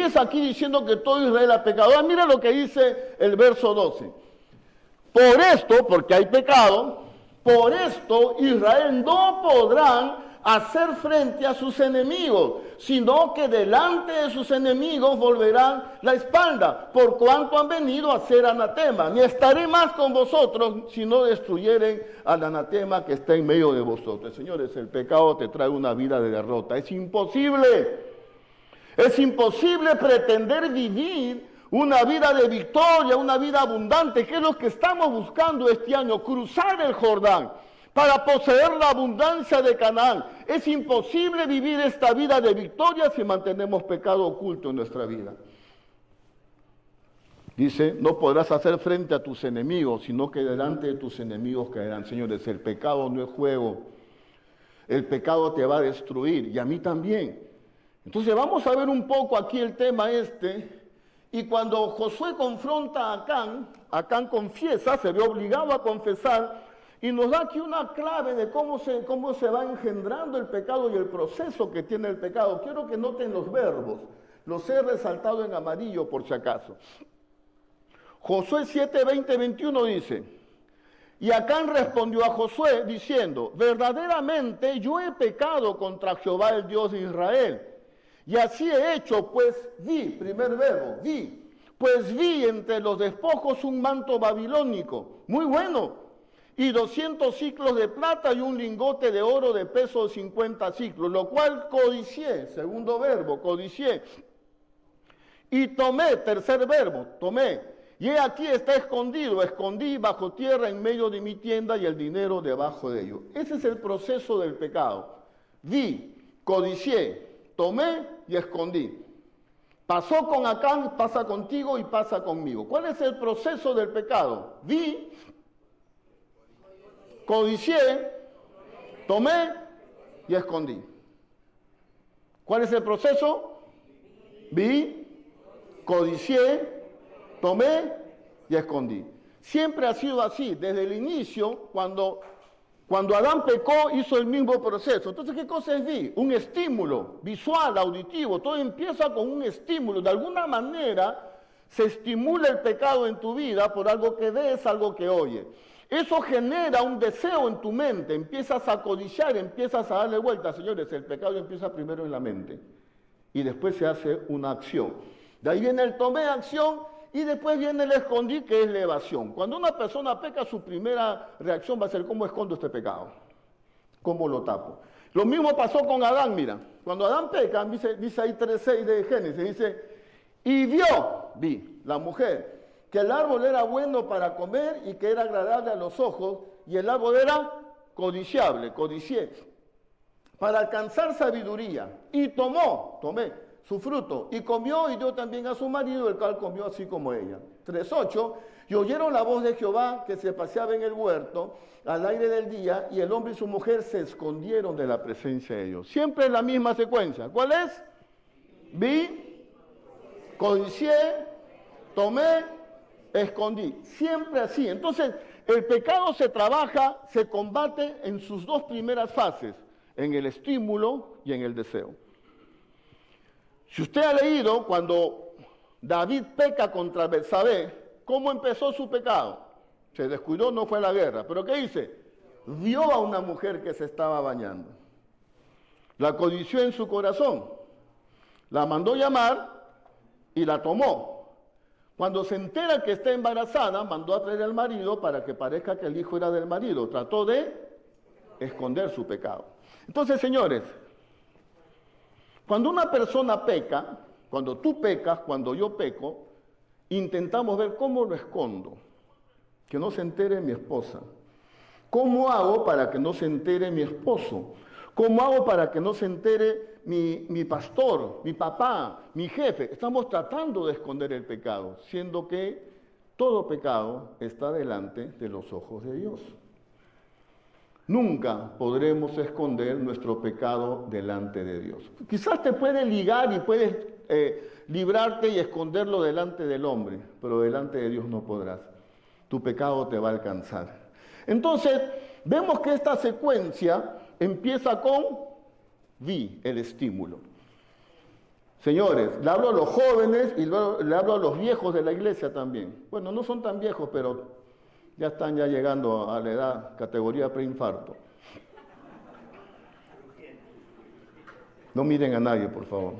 empieza aquí diciendo que todo Israel ha pecado. Ahora mira lo que dice el verso 12. Por esto, porque hay pecado, por esto Israel no podrán hacer frente a sus enemigos, sino que delante de sus enemigos volverán la espalda, por cuanto han venido a ser anatema. Ni estaré más con vosotros, si no destruyeren al anatema que está en medio de vosotros. Señores, el pecado te trae una vida de derrota. Es imposible pretender vivir una vida de victoria, una vida abundante, que es lo que estamos buscando este año, cruzar el Jordán para poseer la abundancia de Canaán. Es imposible vivir esta vida de victoria si mantenemos pecado oculto en nuestra vida. Dice, no podrás hacer frente a tus enemigos, sino que delante de tus enemigos caerán. Señores, el pecado no es juego. El pecado te va a destruir, y a mí también. Entonces vamos a ver un poco aquí el tema y cuando Josué confronta a Acán, Acán confiesa, se ve obligado a confesar, y nos da aquí una clave de cómo se va engendrando el pecado y el proceso que tiene el pecado. Quiero que noten los verbos, los he resaltado en amarillo por si acaso. Josué 7, 20, 21 dice, y Acán respondió a Josué diciendo, verdaderamente yo he pecado contra Jehová el Dios de Israel, y así he hecho, pues vi, primer verbo, vi, pues vi entre los despojos un manto babilónico, muy bueno, y 200 ciclos de plata y un lingote de oro de peso de 50 ciclos, lo cual codicié, segundo verbo, codicié, y tomé, tercer verbo, tomé, y he aquí está escondido, escondí bajo tierra en medio de mi tienda y el dinero debajo de ello. Ese es el proceso del pecado. Vi, codicié, tomé y escondí. Pasó con Acán, pasa contigo y pasa conmigo. ¿Cuál es el proceso del pecado? Vi, codicié, tomé y escondí. ¿Cuál es el proceso? Vi, codicié, tomé y escondí. Siempre ha sido así, desde el inicio, cuando Adán pecó, hizo el mismo proceso. Entonces, ¿qué cosa es vi? Un estímulo visual, auditivo. Todo empieza con un estímulo. De alguna manera se estimula el pecado en tu vida por algo que ves, algo que oyes. Eso genera un deseo en tu mente. Empiezas a codiciar, empiezas a darle vuelta. Señores, el pecado empieza primero en la mente y después se hace una acción. De ahí viene el tomé, acción. Y después viene el escondí, que es la evasión. Cuando una persona peca, su primera reacción va a ser, ¿cómo escondo este pecado? ¿Cómo lo tapo? Lo mismo pasó con Adán, mira. Cuando Adán peca, dice ahí 3:6 de Génesis, dice, y vi, la mujer, que el árbol era bueno para comer y que era agradable a los ojos, y el árbol era codiciable, codicié, para alcanzar sabiduría. Y tomé su fruto, y comió y dio también a su marido, el cual comió así como ella. 3:8, y oyeron la voz de Jehová que se paseaba en el huerto al aire del día, y el hombre y su mujer se escondieron de la presencia de Dios. Siempre la misma secuencia. ¿Cuál es? Vi, codicié, tomé, escondí. Siempre así. Entonces, el pecado se trabaja, se combate en sus dos primeras fases, en el estímulo y en el deseo. Si usted ha leído cuando David peca contra Betsabé, ¿cómo empezó su pecado? Se descuidó, no fue a la guerra. ¿Pero qué dice? Vio a una mujer que se estaba bañando. La codició en su corazón. La mandó llamar y la tomó. Cuando se entera que está embarazada, mandó a traer al marido para que parezca que el hijo era del marido. Trató de esconder su pecado. Entonces, señores, cuando una persona peca, cuando tú pecas, cuando yo peco, intentamos ver cómo lo escondo, que no se entere mi esposa. ¿Cómo hago para que no se entere mi esposo? ¿Cómo hago para que no se entere mi pastor, mi papá, mi jefe? Estamos tratando de esconder el pecado, siendo que todo pecado está delante de los ojos de Dios. Nunca podremos esconder nuestro pecado delante de Dios. Quizás te puede ligar y puedes librarte y esconderlo delante del hombre, pero delante de Dios no podrás. Tu pecado te va a alcanzar. Entonces, vemos que esta secuencia empieza con vi, el estímulo. Señores, le hablo a los jóvenes y luego le hablo a los viejos de la iglesia también. Bueno, no son tan viejos, pero ya están llegando a la edad, categoría preinfarto. No miren a nadie, por favor.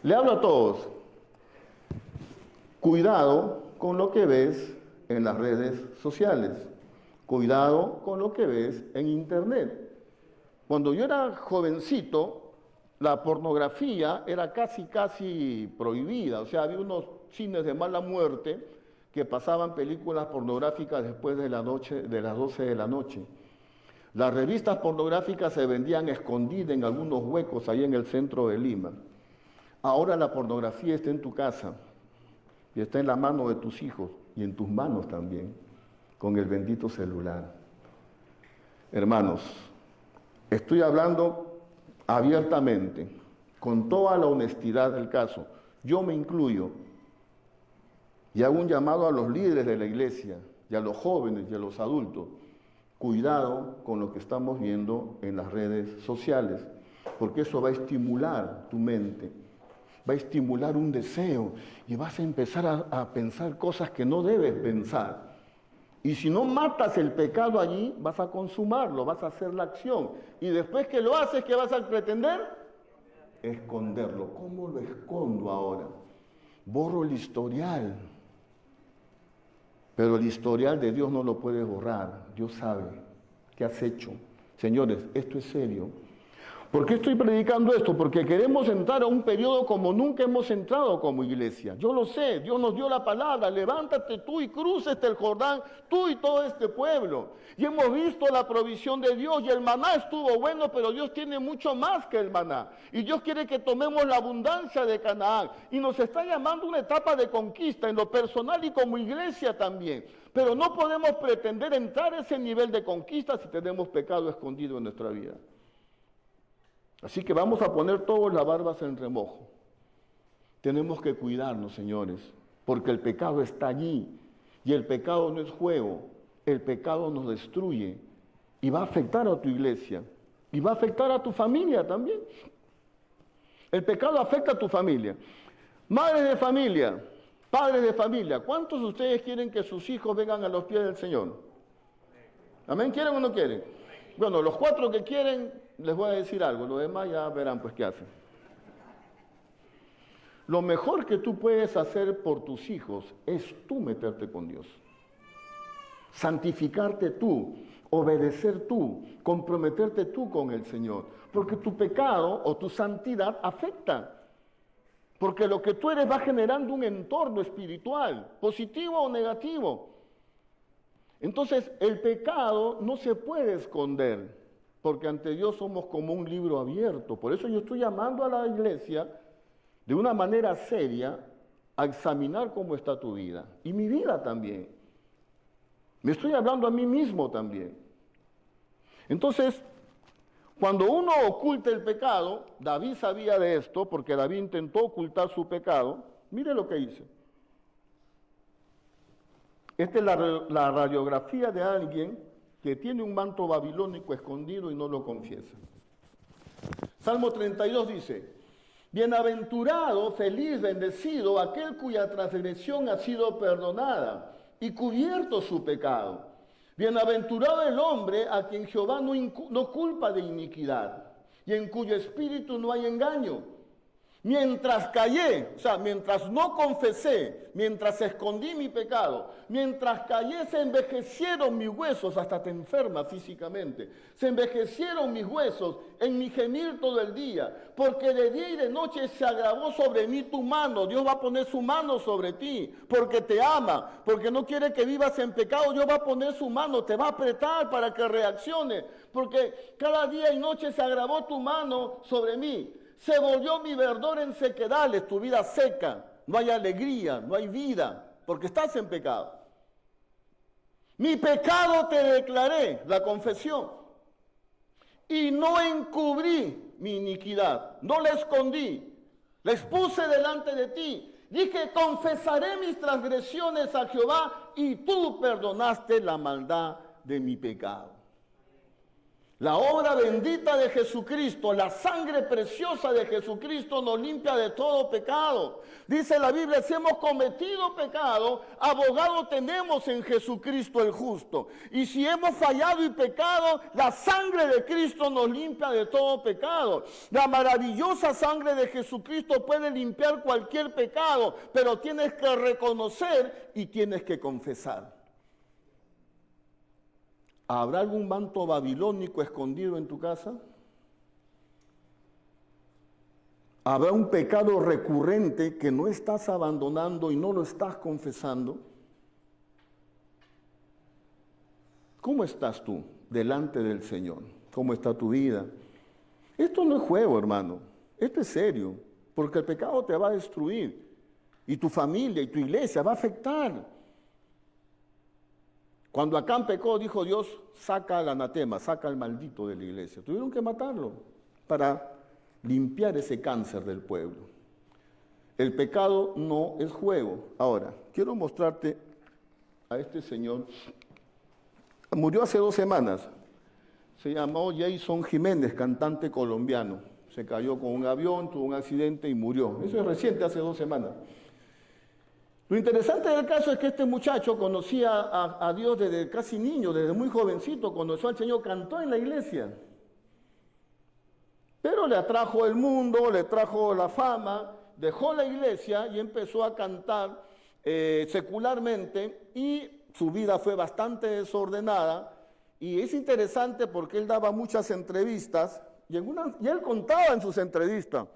Le hablo a todos. Cuidado con lo que ves en las redes sociales. Cuidado con lo que ves en internet. Cuando yo era jovencito, la pornografía era casi prohibida. O sea, había unos cines de mala muerte que pasaban películas pornográficas después de las 12 de la noche. Las revistas pornográficas se vendían escondidas en algunos huecos ahí en el centro de Lima. Ahora la pornografía está en tu casa y está en la mano de tus hijos y en tus manos también, con el bendito celular. Hermanos, estoy hablando abiertamente, con toda la honestidad del caso. Yo me incluyo y hago un llamado a los líderes de la iglesia y a los jóvenes y a los adultos. Cuidado con lo que estamos viendo en las redes sociales, porque eso va a estimular tu mente, va a estimular un deseo y vas a empezar a pensar cosas que no debes pensar. Y si no matas el pecado allí, vas a consumarlo, vas a hacer la acción. Y después que lo haces, ¿qué vas a pretender? Esconderlo. ¿Cómo lo escondo ahora? Borro el historial. Pero el historial de Dios no lo puedes borrar. Dios sabe qué has hecho. Señores, esto es serio. ¿Por qué estoy predicando esto? Porque queremos entrar a un periodo como nunca hemos entrado como iglesia. Yo lo sé, Dios nos dio la palabra, levántate tú y cruces el Jordán, tú y todo este pueblo. Y hemos visto la provisión de Dios y el maná estuvo bueno, pero Dios tiene mucho más que el maná. Y Dios quiere que tomemos la abundancia de Canaán. Y nos está llamando a una etapa de conquista en lo personal y como iglesia también. Pero no podemos pretender entrar a ese nivel de conquista si tenemos pecado escondido en nuestra vida. Así que vamos a poner todos las barbas en remojo. Tenemos que cuidarnos, señores, porque el pecado está allí y el pecado no es juego, el pecado nos destruye y va a afectar a tu iglesia y va a afectar a tu familia también. El pecado afecta a tu familia. Madres de familia, padres de familia, ¿cuántos de ustedes quieren que sus hijos vengan a los pies del Señor? ¿Amén? ¿Quieren o no quieren? Bueno, los 4 que quieren, les voy a decir algo, los demás ya verán pues qué hacen. Lo mejor que tú puedes hacer por tus hijos es tú meterte con Dios. Santificarte tú, obedecer tú, comprometerte tú con el Señor. Porque tu pecado o tu santidad afecta. Porque lo que tú eres va generando un entorno espiritual, positivo o negativo. Entonces, el pecado no se puede esconder, porque ante Dios somos como un libro abierto. Por eso yo estoy llamando a la iglesia de una manera seria a examinar cómo está tu vida. Y mi vida también. Me estoy hablando a mí mismo también. Entonces, cuando uno oculta el pecado, David sabía de esto, porque David intentó ocultar su pecado. Mire lo que dice. Esta es la radiografía de alguien que tiene un manto babilónico escondido y no lo confiesa. Salmo 32 dice, bienaventurado, feliz, bendecido, aquel cuya transgresión ha sido perdonada y cubierto su pecado. Bienaventurado el hombre a quien Jehová no culpa de iniquidad y en cuyo espíritu no hay engaño. Mientras callé, o sea, mientras no confesé, mientras escondí mi pecado, mientras callé se envejecieron mis huesos, hasta te enferma físicamente, se envejecieron mis huesos en mi gemir todo el día, porque de día y de noche se agravó sobre mí tu mano. Dios va a poner su mano sobre ti, porque te ama, porque no quiere que vivas en pecado. Dios va a poner su mano, te va a apretar para que reacciones, porque cada día y noche se agravó tu mano sobre mí. Se volvió mi verdor en sequedales, tu vida seca, no hay alegría, no hay vida, porque estás en pecado. Mi pecado te declaré, la confesión, y no encubrí mi iniquidad, no la escondí, la expuse delante de ti. Dije, confesaré mis transgresiones a Jehová, y tú perdonaste la maldad de mi pecado. La obra bendita de Jesucristo, la sangre preciosa de Jesucristo nos limpia de todo pecado. Dice la Biblia, si hemos cometido pecado, abogado tenemos en Jesucristo el justo. Y si hemos fallado y pecado, la sangre de Cristo nos limpia de todo pecado. La maravillosa sangre de Jesucristo puede limpiar cualquier pecado, pero tienes que reconocer y tienes que confesar. ¿Habrá algún manto babilónico escondido en tu casa? ¿Habrá un pecado recurrente que no estás abandonando y no lo estás confesando? ¿Cómo estás tú delante del Señor? ¿Cómo está tu vida? Esto no es juego, hermano. Esto es serio, porque el pecado te va a destruir y tu familia y tu iglesia va a afectar. Cuando Acán pecó, dijo Dios, saca al anatema, saca al maldito de la iglesia. Tuvieron que matarlo para limpiar ese cáncer del pueblo. El pecado no es juego. Ahora, quiero mostrarte a este señor. Murió hace 2 semanas. Se llamó Jason Jiménez, cantante colombiano. Se cayó con un avión, tuvo un accidente y murió. Eso es reciente, hace 2 semanas. Lo interesante del caso es que este muchacho conocía a Dios desde casi niño, desde muy jovencito, conoció al Señor, cantó en la iglesia. Pero le atrajo el mundo, le trajo la fama, dejó la iglesia y empezó a cantar secularmente y su vida fue bastante desordenada. Y es interesante porque él daba muchas entrevistas y él contaba en sus entrevistas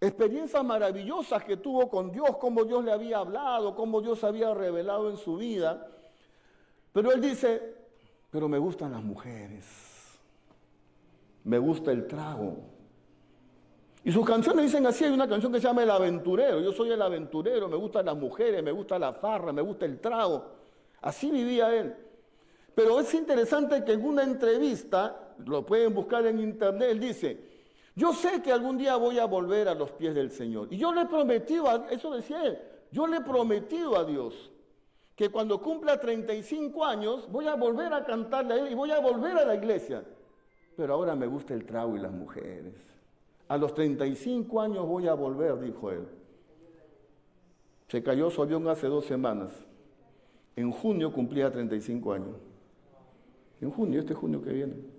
experiencias maravillosas que tuvo con Dios, cómo Dios le había hablado, cómo Dios había revelado en su vida. Pero él dice, pero me gustan las mujeres, me gusta el trago. Y sus canciones dicen así, hay una canción que se llama El Aventurero, yo soy el aventurero, me gustan las mujeres, me gusta la farra, me gusta el trago. Así vivía él. Pero es interesante que en una entrevista, lo pueden buscar en internet, él dice, yo sé que algún día voy a volver a los pies del Señor. Y yo le he prometido, eso decía él, yo le he prometido a Dios que cuando cumpla 35 años voy a volver a cantarle a Él y voy a volver a la iglesia. Pero ahora me gusta el trago y las mujeres. A los 35 años voy a volver, dijo él. Se cayó su avión hace 2 semanas. En junio cumplía 35 años. En junio, este junio que viene.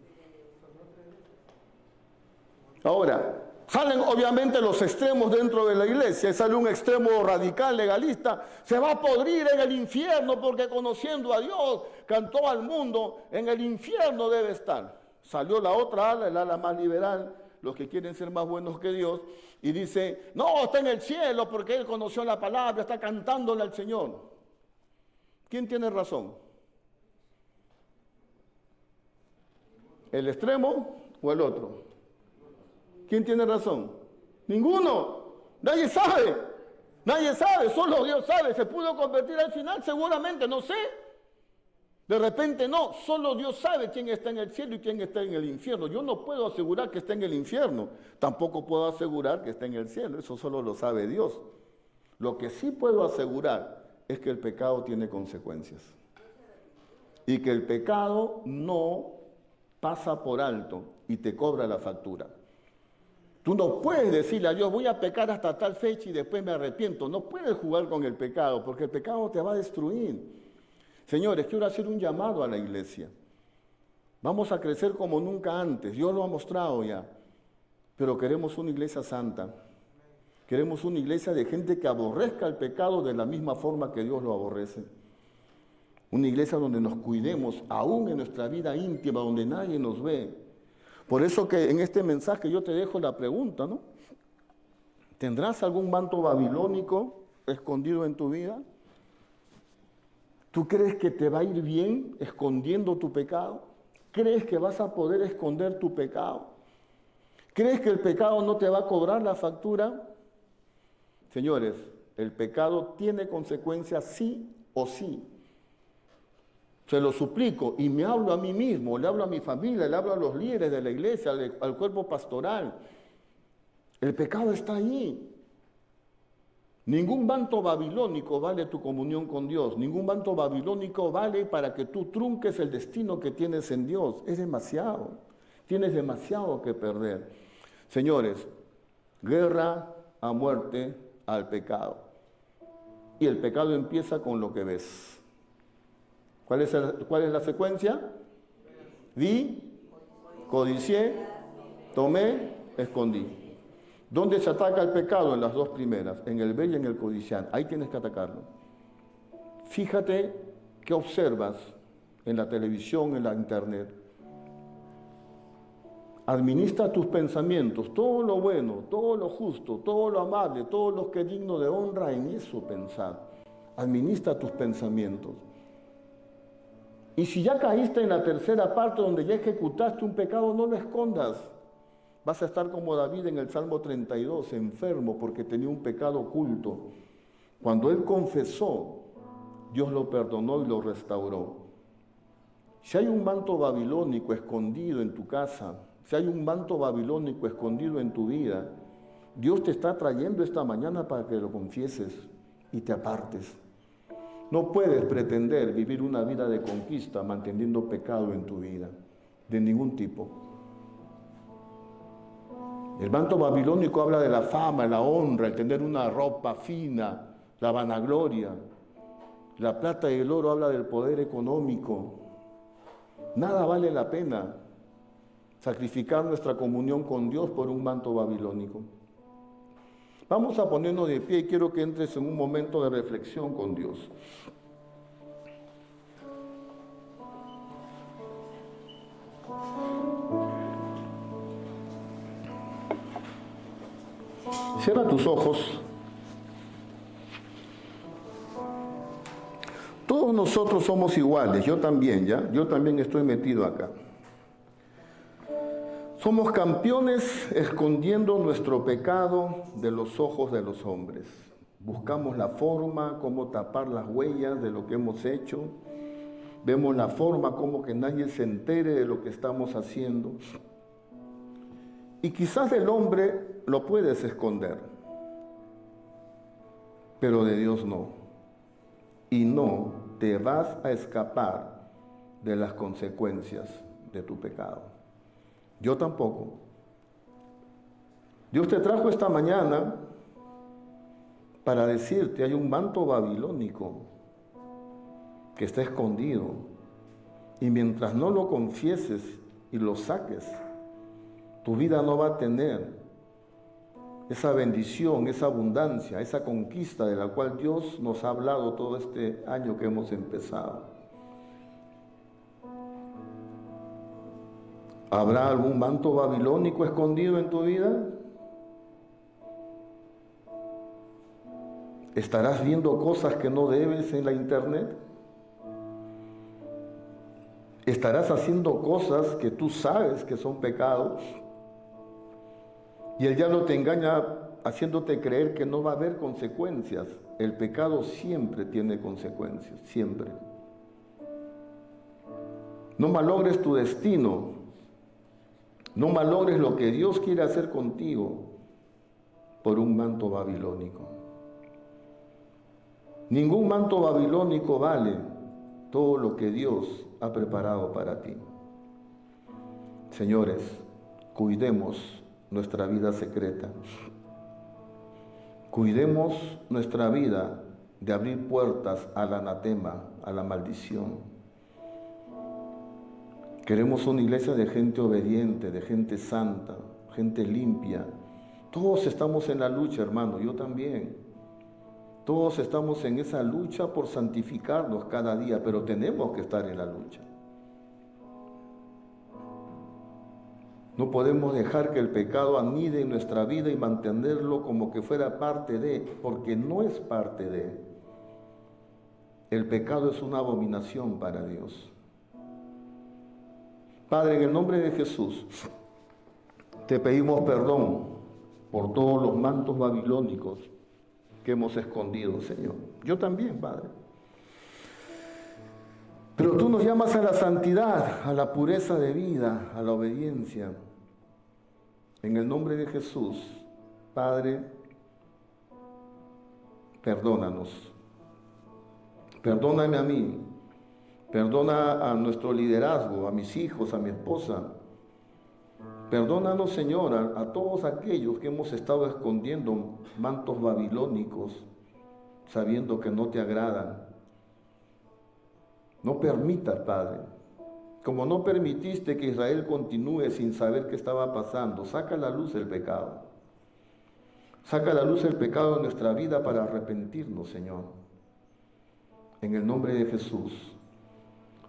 Ahora, salen obviamente los extremos dentro de la iglesia, sale un extremo radical, legalista, se va a podrir en el infierno porque conociendo a Dios, cantó al mundo, en el infierno debe estar. Salió la otra ala, el ala más liberal, los que quieren ser más buenos que Dios, y dice, no, está en el cielo porque él conoció la palabra, está cantándole al Señor. ¿Quién tiene razón? ¿El extremo o el otro? ¿Quién tiene razón? Ninguno. Nadie sabe. Nadie sabe. Solo Dios sabe. ¿Se pudo convertir al final? Seguramente, no sé. De repente no. Solo Dios sabe quién está en el cielo y quién está en el infierno. Yo no puedo asegurar que está en el infierno. Tampoco puedo asegurar que está en el cielo. Eso solo lo sabe Dios. Lo que sí puedo asegurar es que el pecado tiene consecuencias. Y que el pecado no pasa por alto y te cobra la factura. Tú no puedes decirle a Dios, voy a pecar hasta tal fecha y después me arrepiento. No puedes jugar con el pecado, porque el pecado te va a destruir. Señores, quiero hacer un llamado a la iglesia. Vamos a crecer como nunca antes. Dios lo ha mostrado ya. Pero queremos una iglesia santa. Queremos una iglesia de gente que aborrezca el pecado de la misma forma que Dios lo aborrece. Una iglesia donde nos cuidemos, aún en nuestra vida íntima, donde nadie nos ve. Por eso que en este mensaje yo te dejo la pregunta, ¿no? ¿Tendrás algún manto babilónico escondido en tu vida? ¿Tú crees que te va a ir bien escondiendo tu pecado? ¿Crees que vas a poder esconder tu pecado? ¿Crees que el pecado no te va a cobrar la factura? Señores, el pecado tiene consecuencias sí o sí. Se lo suplico y me hablo a mí mismo, le hablo a mi familia, le hablo a los líderes de la iglesia, al cuerpo pastoral. El pecado está ahí. Ningún manto babilónico vale tu comunión con Dios. Ningún manto babilónico vale para que tú trunques el destino que tienes en Dios. Es demasiado. Tienes demasiado que perder. Señores, guerra a muerte al pecado. Y el pecado empieza con lo que ves. ¿Cuál es la secuencia? Vi, codicié, tomé, escondí. ¿Dónde se ataca el pecado? En las dos primeras, en el ver y en el codiciar. Ahí tienes que atacarlo. Fíjate qué observas en la televisión, en la internet. Administra tus pensamientos, todo lo bueno, todo lo justo, todo lo amable, todo lo que es digno de honra, en eso pensar. Administra tus pensamientos. Y si ya caíste en la tercera parte donde ya ejecutaste un pecado, no lo escondas. Vas a estar como David en el Salmo 32, enfermo porque tenía un pecado oculto. Cuando él confesó, Dios lo perdonó y lo restauró. Si hay un manto babilónico escondido en tu casa, si hay un manto babilónico escondido en tu vida, Dios te está trayendo esta mañana para que lo confieses y te apartes. No puedes pretender vivir una vida de conquista manteniendo pecado en tu vida, de ningún tipo. El manto babilónico habla de la fama, la honra, el tener una ropa fina, la vanagloria. La plata y el oro habla del poder económico. Nada vale la pena sacrificar nuestra comunión con Dios por un manto babilónico. Vamos a ponernos de pie y quiero que entres en un momento de reflexión con Dios. Cierra tus ojos. Todos nosotros somos iguales, yo también, ¿ya? Yo también estoy metido acá. Somos campeones escondiendo nuestro pecado de los ojos de los hombres. Buscamos la forma, cómo tapar las huellas de lo que hemos hecho. Vemos la forma como que nadie se entere de lo que estamos haciendo. Y quizás del hombre lo puedes esconder, pero de Dios no. Y no te vas a escapar de las consecuencias de tu pecado. Yo tampoco. Dios te trajo esta mañana para decirte, hay un manto babilónico que está escondido. Y mientras no lo confieses y lo saques, tu vida no va a tener esa bendición, esa abundancia, esa conquista de la cual Dios nos ha hablado todo este año que hemos empezado. ¿Habrá algún manto babilónico escondido en tu vida? ¿Estarás viendo cosas que no debes en la internet? ¿Estarás haciendo cosas que tú sabes que son pecados? Y el diablo te engaña haciéndote creer que no va a haber consecuencias. El pecado siempre tiene consecuencias, siempre. No malogres tu destino. No malogres lo que Dios quiere hacer contigo por un manto babilónico. Ningún manto babilónico vale todo lo que Dios ha preparado para ti. Señores, cuidemos nuestra vida secreta. Cuidemos nuestra vida de abrir puertas al anatema, a la maldición. Queremos una iglesia de gente obediente, de gente santa, gente limpia. Todos estamos en la lucha, hermano, yo también. Todos estamos en esa lucha por santificarnos cada día, pero tenemos que estar en la lucha. No podemos dejar que el pecado anide en nuestra vida y mantenerlo como que fuera parte de, porque no es parte de. El pecado es una abominación para Dios. Padre, en el nombre de Jesús, te pedimos perdón por todos los mantos babilónicos que hemos escondido, Señor. Yo también, Padre. Pero tú nos llamas a la santidad, a la pureza de vida, a la obediencia. En el nombre de Jesús, Padre, perdónanos. Perdóname a mí. Perdona a nuestro liderazgo, a mis hijos, a mi esposa. Perdónanos, Señor, a todos aquellos que hemos estado escondiendo mantos babilónicos, sabiendo que no te agradan. No permitas, Padre, como no permitiste que Israel continúe sin saber qué estaba pasando, saca a la luz el pecado. Saca a la luz el pecado de nuestra vida para arrepentirnos, Señor. En el nombre de Jesús,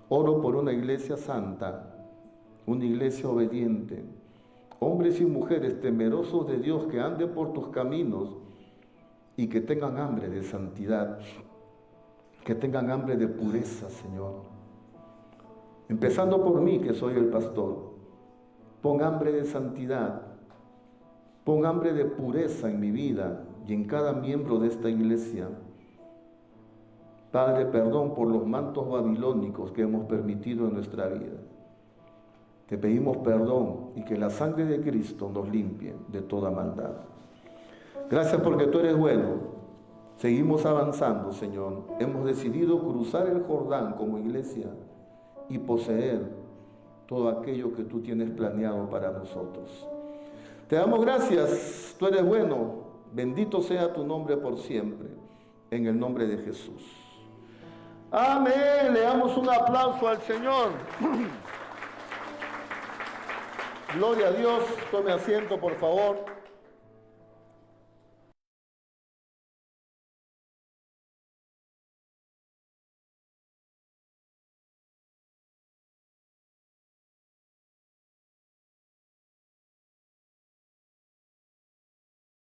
oro por una iglesia santa, una iglesia obediente, hombres y mujeres temerosos de Dios que anden por tus caminos y que tengan hambre de santidad, que tengan hambre de pureza, Señor. Empezando por mí, que soy el pastor. Pon hambre de santidad, pon hambre de pureza en mi vida y en cada miembro de esta iglesia. Padre, perdón por los mantos babilónicos que hemos permitido en nuestra vida. Te pedimos perdón y que la sangre de Cristo nos limpie de toda maldad. Gracias porque tú eres bueno. Seguimos avanzando, Señor. Hemos decidido cruzar el Jordán como iglesia y poseer todo aquello que tú tienes planeado para nosotros. Te damos gracias. Tú eres bueno. Bendito sea tu nombre por siempre. En el nombre de Jesús. Amén. Le damos un aplauso al Señor. Gloria a Dios. Tome asiento, por favor.